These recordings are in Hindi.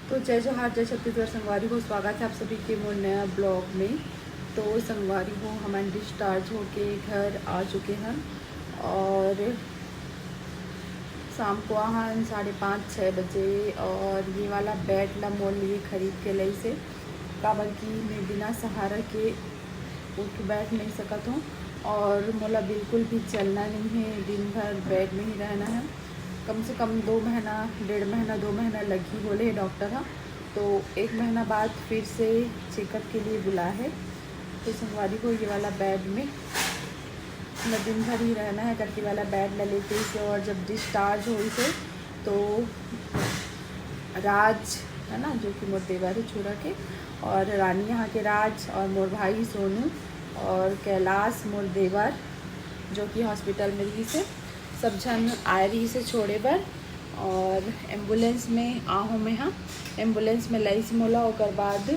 तो जय जोहार, जय छत्तीसगढ़। संगवारी को स्वागत है आप सभी के मोर नया ब्लॉग में। तो संगवारी को हम डिस्चार्ज होके घर आ चुके हैं और शाम को आहन 5:30-6 बजे। और ये वाला बेड ला मोल लिए खरीद के लई से काबर की मैं बिना सहारा के उठ बैठ नहीं सकत हूँ और मोला बिल्कुल भी चलना नहीं है, दिन भर बेड में ही रहना है। कम से कम 2 महीना, 1.5 महीना, 2 महीना लगी बोले डॉक्टर। हाँ, तो 1 महीना बाद फिर से चेकअप के लिए बुला है। तो संगवारी को ये वाला बेड में मैं दिन भर ही रहना है करके वाला बेड ले लेते से। और जब डिस्चार्ज हुई से तो राज है ना, जो कि मोर देवर है छुरा के, और रानी यहाँ के राज, और मोर भाई सोनू और कैलाश मोर देवर जो कि हॉस्पिटल में रही से सब जन आए रही से छोड़े बर। और एम्बुलेंस में आहूँ में, हाँ एम्बुलेंस में लई से मोला। और बाद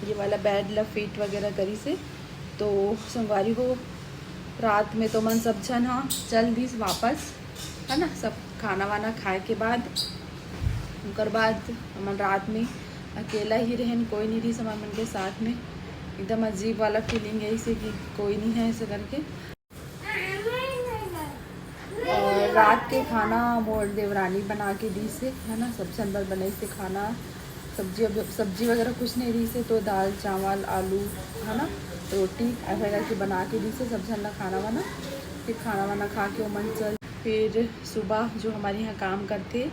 ये वाला बेड ला फिट वगैरह करी से। तो संगवारी को रात में तो मन सब जन हाँ चल दी वापस है ना, सब खाना वाना खाए के बाद। उनकर बाद मन रात में अकेला ही रहन, कोई नहीं रही समान मन के साथ में। एकदम अजीब वाला फीलिंग है इसे कि कोई नहीं है ऐसे करके। और रात के खाना मोर देवरानी बना के दी से है ना, सब जनबर बनाई से खाना। सब्जी वगैरह कुछ नहीं रही से, तो दाल चावल आलू है ना, रोटी ऐसा करके बना के दी से सब जन ला खाना वाना। फिर खाना वाना खा के वो मन चल। फिर सुबह जो हमारे यहाँ काम करते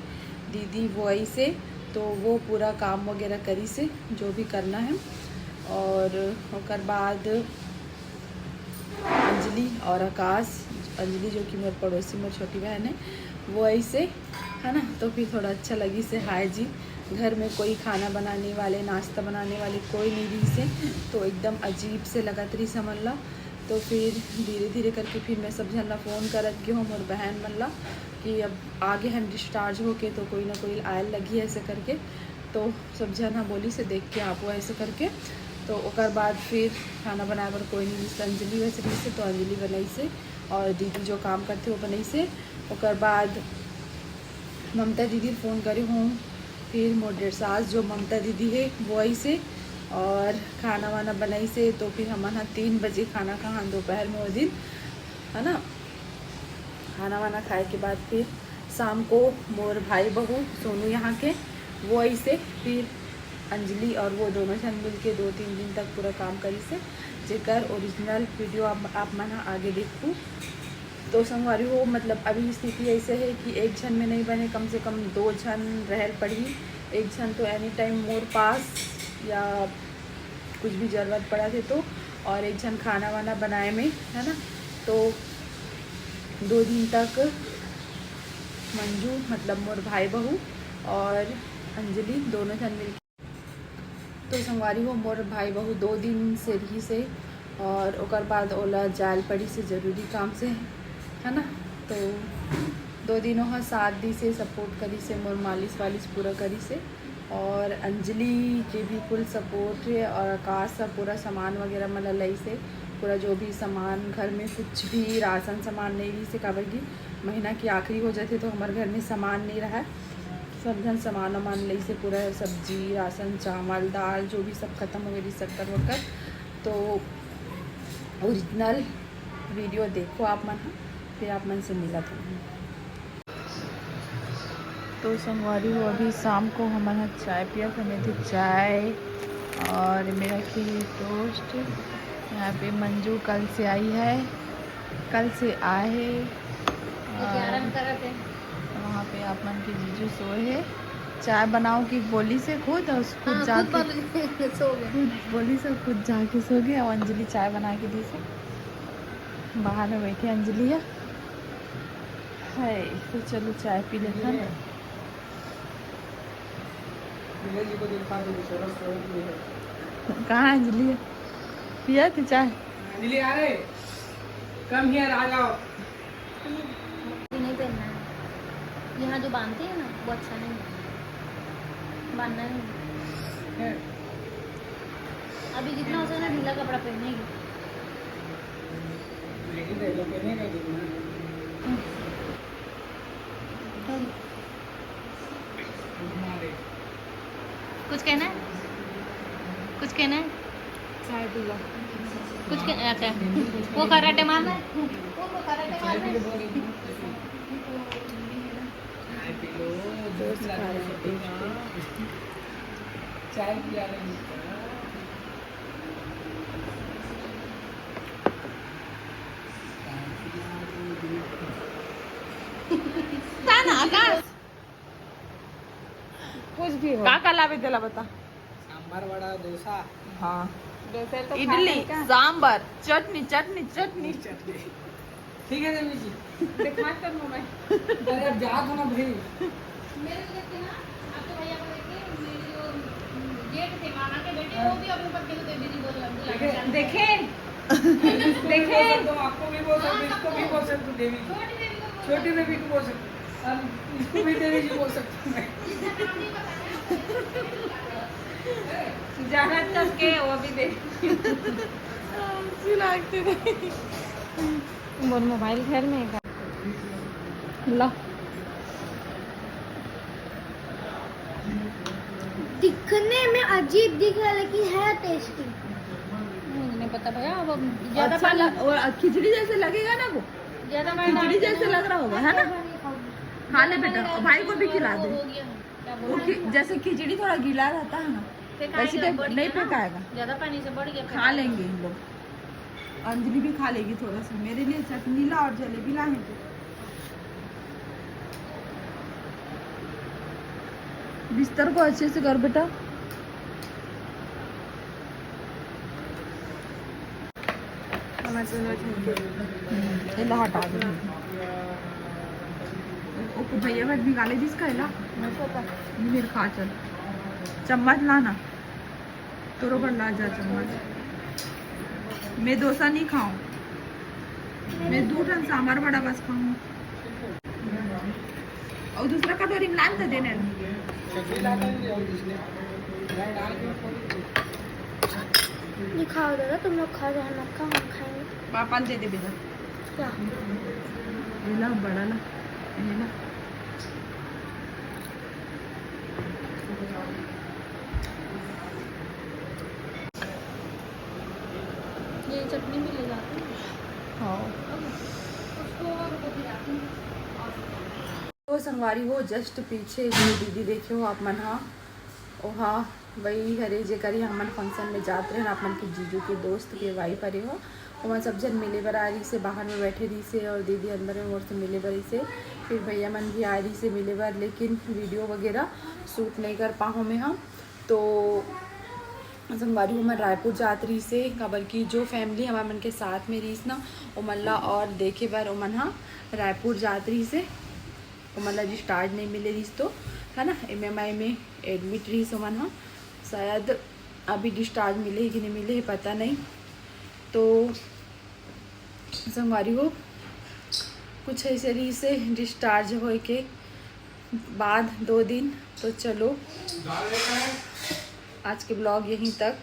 दीदी वो आई से, तो वो पूरा काम वगैरह करी से जो भी करना है। और उसके बाद अंजलि और आकाश, अंजलि जो कि मेरे पड़ोसी मेरी छोटी बहन है, वो ऐसे है ना। तो फिर थोड़ा अच्छा लगी से हाय जी, घर में कोई खाना बनाने वाले, नाश्ता बनाने वाले कोई नहीं रही से। तो एकदम अजीब से लगत रही समझ ला। तो फिर धीरे धीरे करके फिर मैं सब जन ला फ़ोन करत कि हूँ मोर बहन मन ला कि अब आगे हम डिस्चार्ज होके तो कोई ना कोई आयल लगी ऐसे करके। तो सब जन हाँ बोली से देख के आप ऐसे करके। तो ओकर बाद फिर खाना बनाए पर कोई नहीं रही, अंजलि वैसे रही से, तो अंजलि बनाई से। और दीदी जो काम करते वो बनाई से। ओकर बाद ममता दीदी फ़ोन करे हूँ। फिर मोर सास जो ममता दीदी है वो आई से और खाना वाना बनाई से। तो फिर हमारा 3 बजे खाना खान दोपहर में वो दिन है ना। खाना वाना खाए के बाद फिर शाम को मोर भाई बहू सोनू यहाँ के वो आई से। फिर अंजलि और वो दोनों जन मिल के 2-3 दिन तक पूरा काम करी से, जेकर ओरिजिनल वीडियो आप मन आगे देखूँ। तो संगवारी हो मतलब अभी स्थिति ऐसे है कि एक जन में नहीं बने, कम से कम 2 जन रहल पड़ी। एक जन तो एनी टाइम मोर पास या कुछ भी ज़रूरत पड़ा थे तो, और एक जन खाना वाना बनाए में है ना। तो 2 दिन तक मंजू मतलब मोर भाई बहू और अंजलि दोनों जन मिल। तो संगवारी हो मोर भाई बहू 2 दिन से रही से। और ओकर बाद ओला जाल पड़ी से ज़रूरी काम से है ना। तो 2 दिन वहाँ साथ दी से सपोर्ट करी से, मोर मालिश वालिश पूरा करी से। और अंजलि के भी फुल सपोर्ट है। और आकाश सा पूरा सामान वगैरह मतलब लई से, पूरा जो भी सामान घर में कुछ भी राशन सामान नहीं रही से, काबर की महीना की आखिरी हो जाते तो हमारे घर में सामान नहीं रहा। सब जन सामान वामान लई से, पूरा सब्जी राशन चावल दाल जो भी सब खत्म हो गई, शक्कर वक्कर। तो ओरिजिनल वीडियो देखो आप मन, फिर आप मन से मिला था। तो संगवारी हो अभी शाम को हमारा चाय पिया करने थे, चाय और मेरा खीर टोस्ट। यहाँ पे मंजू कल से आई है, कल से आए है। वहाँ पे आप मन के जीजू सोए है। चाय बनाओ की बोली से खुद, और खुद जाके सो गए, बोली से खुद जाके सो गए। और अंजलि चाय बना के दी से, बाहर में बैठी अंजलि है। तो चलो चाय पी लेते हैं। कहाँ अंजलि है? पिया थी चाय? अंजलि आ रहे, कम हियर आ जाओ। नहीं पहनना है, यहाँ जो बांधते हैं ना वो अच्छा नहीं बांधना है। अभी जितना हो सके ढीला कपड़ा पहनेगी। कुछ कहना है? कुछ कहना है? चाय पीला। कुछ कहना? अच्छा वो कराटे मारना है? वो कराटे मारना है? दोस्त खा रहे हैं टेस्ट पे। चाय पिया रहे हैं। आकाश कुछ भी हो का लावे त्याला बता। सांबार वड़ा डोसा हाँ इडली सांबर चटनी चटनी चटनी चटनी। ठीक है देवी जी। दिखा कर मोबाइल। अरे अब जा दो ना भाई। मेरे को देखते ना आपके भैया को देखते मेरी जो जेठ थे मामा के बेटे वो भी अपने पति को दीदी बोल रहे देखे देखे तो आपको भी बोल सकते, इसको भी बोल सकते देवी जी। छोटी बेबी को बोल सकते, अब इसको भी देवी जी बोल सकते हैं। जहाँ तक के वो भी देख लगते मोर मोबाइल घर में है ला दिखने में अजीब दिख रहा है लेकिन है टेस्टी। मुझे नहीं पता भैया अब ज्यादा अच्छा और खिचड़ी जैसे लगेगा ना वो ज्यादा खिचड़ी जैसे लग रहा होगा है ना। खा ले बेटा भाई को भी खिला दे। हो गया क्या वो जैसे खिचड़ी थोड़ा गीला रहता है ना वैसे तो नहीं फेंकाएगा। ज्यादा पानी से बढ़ गया खा लेंगे इन लोग। अंजलि भी खा लेगी थोड़ा सा। मेरे लिए चटनी ला और जलेबी ला है तो। बिस्तर को अच्छे से कर बेटा। इला हटा दे। ओके भैया मैं निकाले जिसका इला फिर खा चल। चम्मच लाना तोरो पर ला जा चम्मच। मैं डोसा नहीं खाऊं, मैं 2 टन सांभर वड़ा बस खाऊं। और दूसरा कटोरी में लान तो देने ये खाओ दादा, तुम लोग खा जाओ, मत खाओ, हम खाएंगे। पापा दे दे बेटा। क्या ये ला बड़ा ला ये ला। ये चटनी भी ले जाते हैं हाँ उसको तो संगवारी हो जस्ट पीछे जो दीदी देखे हो आप मन हाँ ओ हाँ वही हरे जे करी हमन फंक्शन में जाते रहे अपन के जीजू के दोस्त के वाइफ हरे हो वहाँ सब जन मिले बर आ रही से बाहर में बैठे रही से और दीदी अंदर में और से मिले बरी से फिर भैया मन भी आ रही से मिले बर लेकिन वीडियो वगैरह शूट नहीं कर पाऊँ मैं हम तो संगवारी मैं रायपुर जात रही से खबर की जो फैमिली हमारे मन के साथ में रही ना उमल्ला और देखे बार उमन हाँ रायपुर जात रही से उमल्ला डिस्चार्ज नहीं मिले रही तो है ना MMI में एडमिट रही से उमन हाँ शायद अभी डिस्चार्ज मिले कि नहीं मिले पता नहीं। तो संगवारी हो कुछ ऐसे रही से डिस्चार्ज हो के बाद 2 दिन तो चलो आज के ब्लॉग यहीं तक।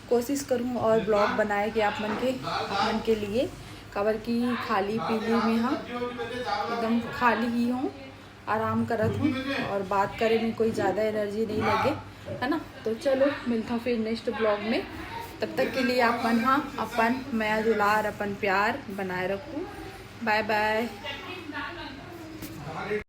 कोशिश करूँ और ब्लॉग बनाए कि आप मन के लिए कवर की खाली पीली में हम एकदम खाली ही हूँ आराम करत हूँ और बात करे में कोई ज़्यादा एनर्जी नहीं लगे है ना। तो चलो मिलता हूँ फिर नेक्स्ट ब्लॉग में। तब तक के लिए आप मन हाँ अपन माया दुलार अपन प्यार बनाए रखूँ। Bye bye.